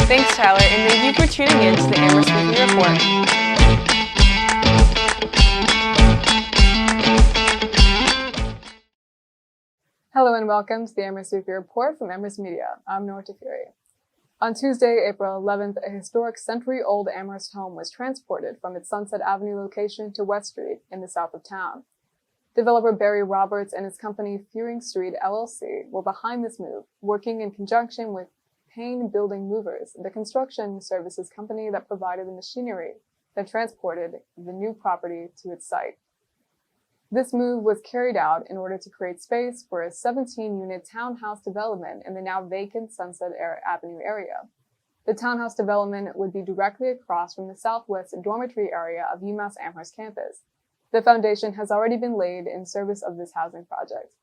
Thanks, Tyler, and thank you for tuning in to the Amherst Weekly Report. Hello and welcome to the Amherst Weekly Report from Amherst Media. I'm Nora Fury. On Tuesday, April 11th, a historic century-old Amherst home was transported from its Sunset Avenue location to West Street in the south of town. Developer Barry Roberts and his company Fearing Street LLC were behind this move, working in conjunction with Payne Building Movers, the construction services company that provided the machinery that transported the new property to its site. This move was carried out in order to create space for a 17-unit townhouse development in the now vacant Sunset Avenue area. The townhouse development would be directly across from the southwest dormitory area of UMass Amherst campus. The foundation has already been laid in service of this housing project.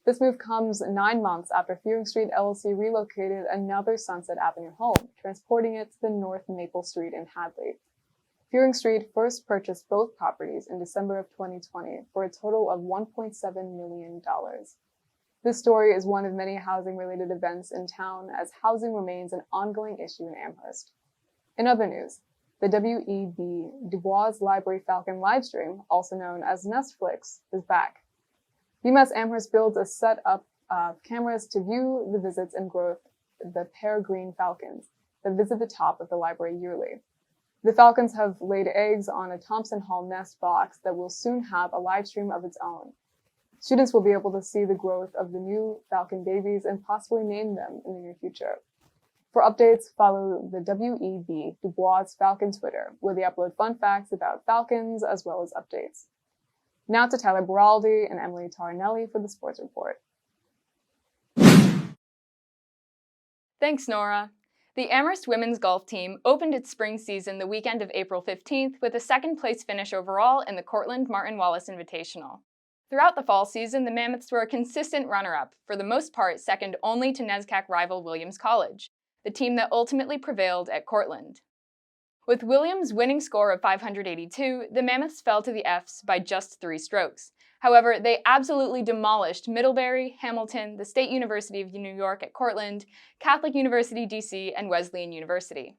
This move comes 9 months after Fearing Street LLC relocated another Sunset Avenue home, transporting it to the North Maple Street in Hadley. Fearing Street first purchased both properties in December of 2020 for a total of $1.7 million. This story is one of many housing-related events in town, as housing remains an ongoing issue in Amherst. In other news, the W.E.B. Du Bois Library Falcon livestream, also known as Nestflix, is back. UMass Amherst builds a setup of cameras to view the visits and growth of the peregrine falcons that visit the top of the library yearly. The falcons have laid eggs on a Thompson Hall nest box that will soon have a live stream of its own. Students will be able to see the growth of the new falcon babies and possibly name them in the near future. For updates, follow the W.E.B. Du Bois Falcon Twitter, where they upload fun facts about falcons as well as updates. Now to Tyler Beraldi and Emily Tarinelli for the Sports Report. Thanks, Nora. The Amherst women's golf team opened its spring season the weekend of April 15th with a second-place finish overall in the Cortland Martin Wallace Invitational. Throughout the fall season, the Mammoths were a consistent runner-up, for the most part second only to NESCAC rival Williams College, the team that ultimately prevailed at Cortland. With Williams' winning score of 582, the Mammoths fell to the Fs by just 3 strokes. However, they absolutely demolished Middlebury, Hamilton, the State University of New York at Cortland, Catholic University DC, and Wesleyan University.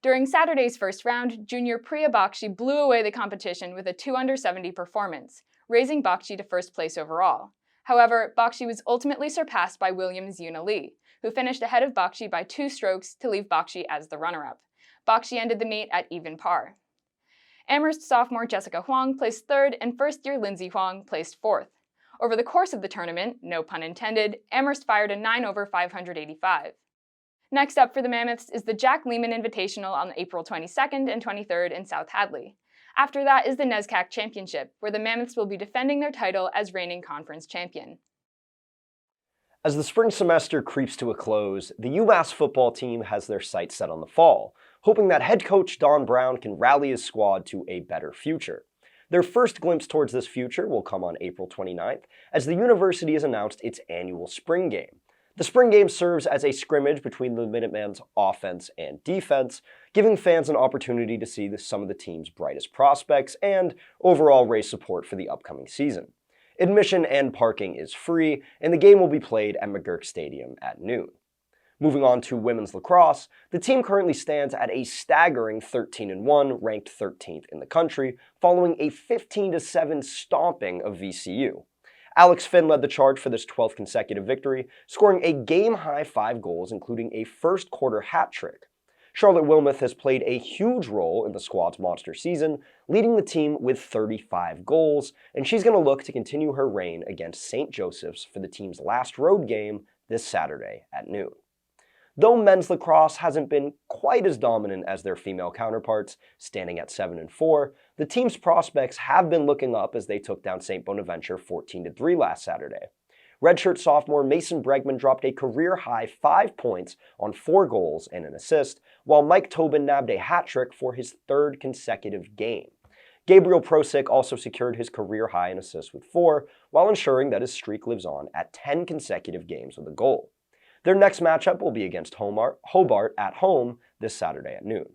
During Saturday's first round, junior Priya Bakshi blew away the competition with a 2-under-70 performance, raising Bakshi to first place overall. However, Bakshi was ultimately surpassed by Williams' Yuna Lee, who finished ahead of Bakshi by 2 strokes to leave Bakshi as the runner-up. Bakshi ended the meet at even par. Amherst sophomore Jessica Huang placed 3rd and first-year Lindsay Huang placed 4th. Over the course of the tournament, no pun intended, Amherst fired a 9 over 585. Next up for the Mammoths is the Jack Lehman Invitational on April 22nd and 23rd in South Hadley. After that is the NESCAC Championship, where the Mammoths will be defending their title as reigning conference champion. As the spring semester creeps to a close, the UMass football team has their sights set on the fall, hoping that head coach Don Brown can rally his squad to a better future. Their first glimpse towards this future will come on April 29th, as the university has announced its annual spring game. The spring game serves as a scrimmage between the Minutemen's offense and defense, giving fans an opportunity to see some of the team's brightest prospects and overall raise support for the upcoming season. Admission and parking is free, and the game will be played at McGurk Stadium at noon. Moving on to women's lacrosse, the team currently stands at a staggering 13-1, ranked 13th in the country, following a 15-7 stomping of VCU. Alex Finn led the charge for this 12th consecutive victory, scoring a game-high 5 goals, including a first-quarter hat trick. Charlotte Wilmoth has played a huge role in the squad's monster season, leading the team with 35 goals, and she's going to look to continue her reign against St. Joseph's for the team's last road game this Saturday at noon. Though men's lacrosse hasn't been quite as dominant as their female counterparts, standing at 7-4, the team's prospects have been looking up as they took down St. Bonaventure 14-3 last Saturday. Redshirt sophomore Mason Bregman dropped a career-high 5 points on 4 goals and an assist, while Mike Tobin nabbed a hat trick for his 3rd consecutive game. Gabriel Prosick also secured his career-high in assists with 4, while ensuring that his streak lives on at 10 consecutive games with a goal. Their next matchup will be against Hobart at home this Saturday at noon.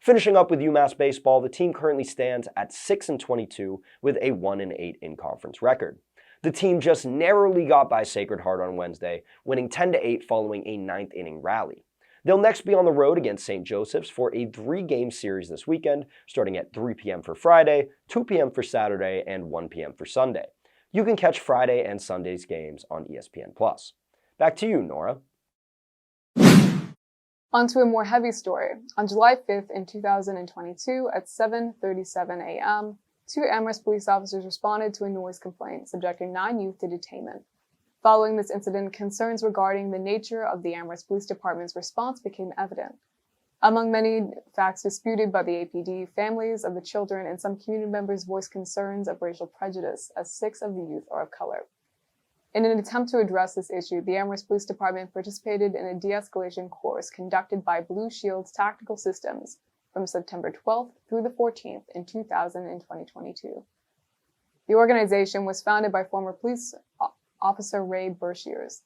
Finishing up with UMass baseball, the team currently stands at 6-22 with a 1-8 in-conference record. The team just narrowly got by Sacred Heart on Wednesday, winning 10-8 following a 9th-inning rally. They'll next be on the road against St. Joseph's for a 3-game series this weekend, starting at 3 p.m. for Friday, 2 p.m. for Saturday, and 1 p.m. for Sunday. You can catch Friday and Sunday's games on ESPN+. Back to you, Nora. On to a more heavy story. On July 5th in 2022 at 7:37 a.m., 2 Amherst police officers responded to a noise complaint subjecting 9 youth to detainment. Following this incident, concerns regarding the nature of the Amherst Police Department's response became evident. Among many facts disputed by the APD, families of the children and some community members voiced concerns of racial prejudice, as 6 of the youth are of color. In an attempt to address this issue, the Amherst Police Department participated in a de-escalation course conducted by Blue Shield's Tactical Systems from September 12th through the 14th in 2022. The organization was founded by former police officer Ray Bershiers.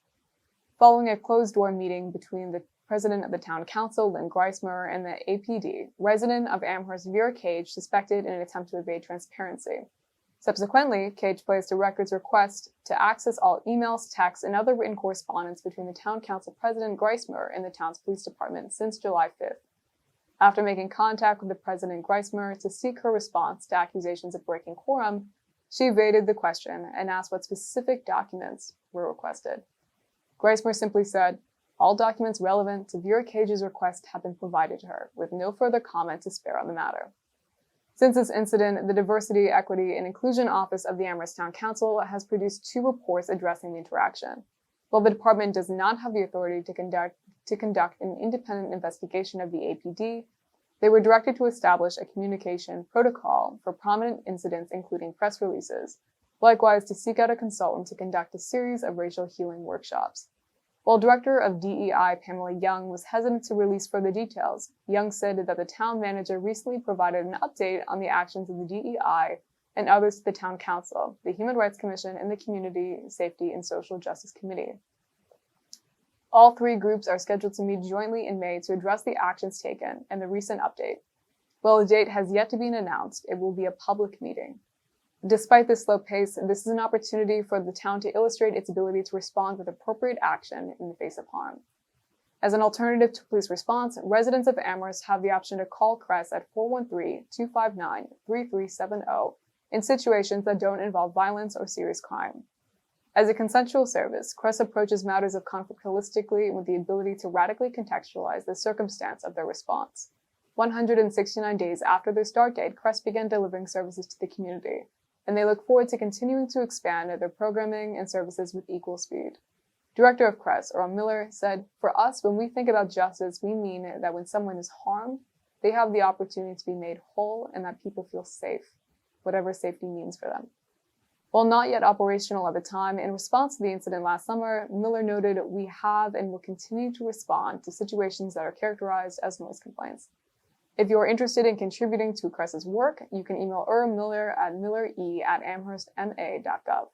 Following a closed-door meeting between the president of the town council, Lynn Greismer, and the APD, resident of Amherst Vera Cage suspected in an attempt to evade transparency. Subsequently, Cage placed a records request to access all emails, texts, and other written correspondence between the town council president Greismer and the town's police department since July 5th. After making contact with the president Greismer to seek her response to accusations of breaking quorum, she evaded the question and asked what specific documents were requested. Greismer simply said, "All documents relevant to Vera Cage's request have been provided to her, with no further comment to spare on the matter." Since this incident, the Diversity, Equity, and Inclusion Office of the Amherst Town Council has produced 2 reports addressing the interaction. While the department does not have the authority to conduct an independent investigation of the APD, they were directed to establish a communication protocol for prominent incidents, including press releases, likewise to seek out a consultant to conduct a series of racial healing workshops. While Director of DEI Pamela Young was hesitant to release further details, Young said that the town manager recently provided an update on the actions of the DEI and others to the town council, the Human Rights Commission, and the Community Safety and Social Justice Committee. All 3 groups are scheduled to meet jointly in May to address the actions taken and the recent update. While a date has yet to be announced, it will be a public meeting. Despite this slow pace, this is an opportunity for the town to illustrate its ability to respond with appropriate action in the face of harm. As an alternative to police response, residents of Amherst have the option to call CRESS at 413-259-3370 in situations that don't involve violence or serious crime. As a consensual service, CRESS approaches matters of conflict holistically with the ability to radically contextualize the circumstance of their response. 169 days after their start date, CRESS began delivering services to the community, and they look forward to continuing to expand their programming and services with equal speed. Director of CRESS, Earl Miller, said, "For us, when we think about justice, we mean that when someone is harmed, they have the opportunity to be made whole and that people feel safe, whatever safety means for them." While not yet operational at the time, in response to the incident last summer, Miller noted, "We have and will continue to respond to situations that are characterized as noise complaints." If you are interested in contributing to CRESS's work, you can email Miller at millere@amherstma.gov.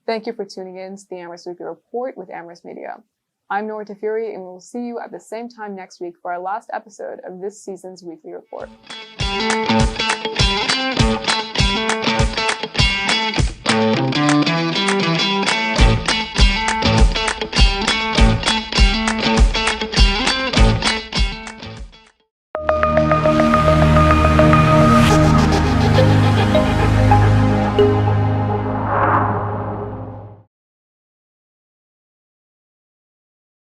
Thank you for tuning in to the Amherst Weekly Report with Amherst Media. I'm Nora Tafuri, and we will see you at the same time next week for our last episode of this season's Weekly Report.